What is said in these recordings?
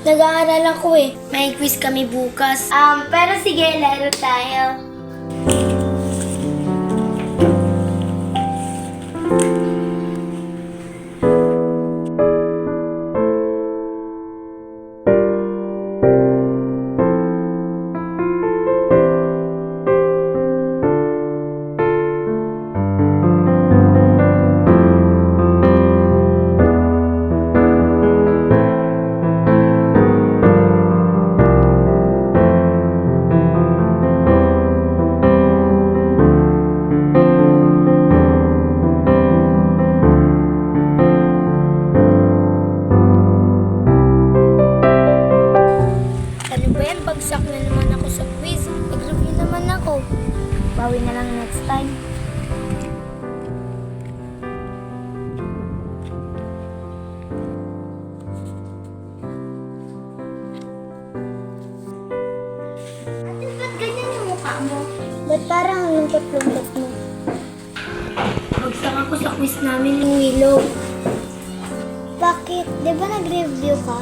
Nag-aaral ako eh. May quiz kami bukas. Pero sige, laro tayo. Ano ba yan? Bagsak na naman ako sa quiz. Nag-review naman ako. Bawi na lang next time. Ate, ba't ganyan yung mukha mo? Ba't parang lungkot-lungkot mo? Bagsak ako sa quiz namin ng Willow. Bakit? Di ba nag-review ka?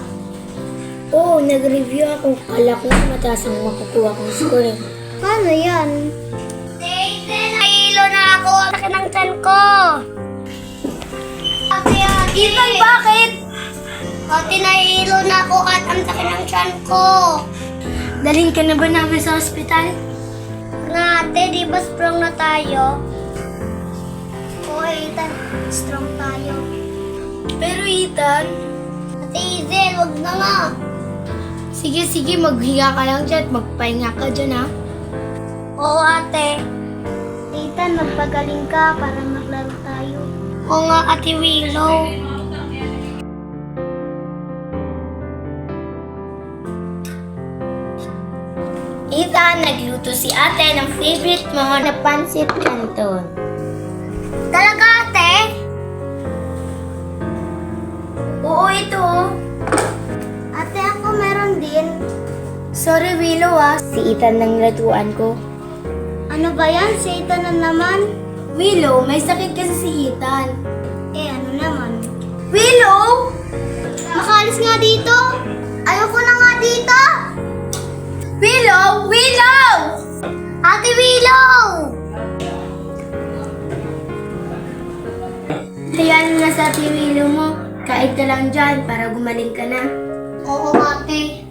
Oo, nag-review ako. Kala ko mataas ang makukuha kong score eh. Paano yan? Daisy, nahilo na ako. Laki ng tiyan ko. Ate, Ethan, bakit? Ate, nahilo na ako at ang laki ng tiyan ko. Dalhin ka na ba namin sa ospital? Ate, di ba strong na tayo? Oo, Ethan, strong tayo. Pero Ethan, Ate Hazel, wag na nga. Sige, maghiga ka lang dyan at magpahinga ka dyan, ha? Oo, ate. Ethan, magpagaling ka para maglaro tayo. Oo nga, Ate Willow. Ethan, nagluto si ate ng favorite mo na pancit canton. Talaga, ate? Oo, ito. Ate, ako meron din. Sorry, Willow Si Ethan ng laruan ko. Ano ba yan? Si Ethan na naman? Willow, may sakit kasi si Ethan. Ano naman? Willow! Makalis nga dito! Ayoko na nga dito! Willow! Willow! Ate Willow! Hayaan mo na sa Ate Willow mo. Kain ka lang dyan para gumaling ka na. Oo, ate.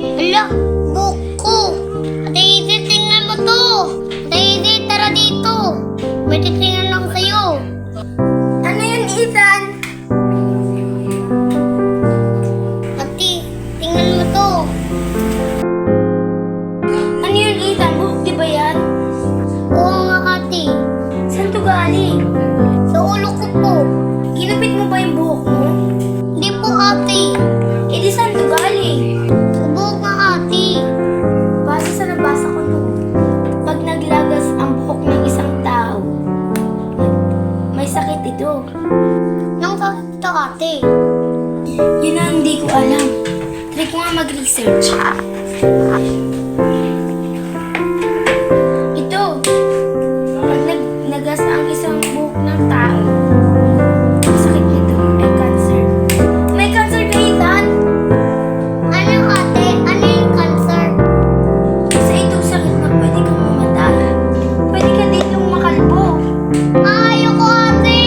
Hala, buko. Ate Hazel, tingnan mo to. Ate Hazel, tara dito. May titingnan lang sa'yo. Ano yun, Ethan? Ate, tingnan mo to. Ano yun, Ethan? Buhok di ba yan? Oo nga, ate. Saan to galing? Sa ulo ko po. Ginupit mo ba yung buhok mo? Hindi po, ate. Eh di saan to galing? Buhok nga, ate. Base sa nabasa ko noon, pag naglagas ang buhok ng isang tao, may sakit ito. Nang sakit ito, ate? Yun ang hindi ko alam. Try ko nga mag-research. Ito, pag nagas ang isang buhok ng tao, may sakit nito. May cancer. May cancer ka, Ethan? Ano, ate? Ano yung cancer? Sa itong sakit na pwede kang mamatay. Pwede ka ditong makalbo. Ayoko, ate!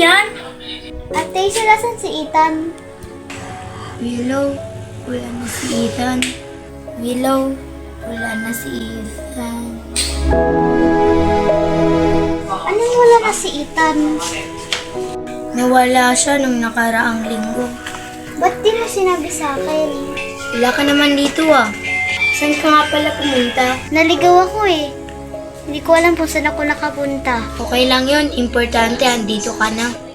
yan? Ate, saan si Ethan? Willow, wala na si Ethan. Willow, wala na si Ethan. Anong wala na si Ethan? Nawala siya nung nakaraang linggo. Ba't di mo sinabi sa akin? Wala ka naman dito ah. Saan ka nga pala pumunta? Naligaw ako eh. Hindi ko alam kung saan ako nakapunta. Okay lang yun, importante andito ka na.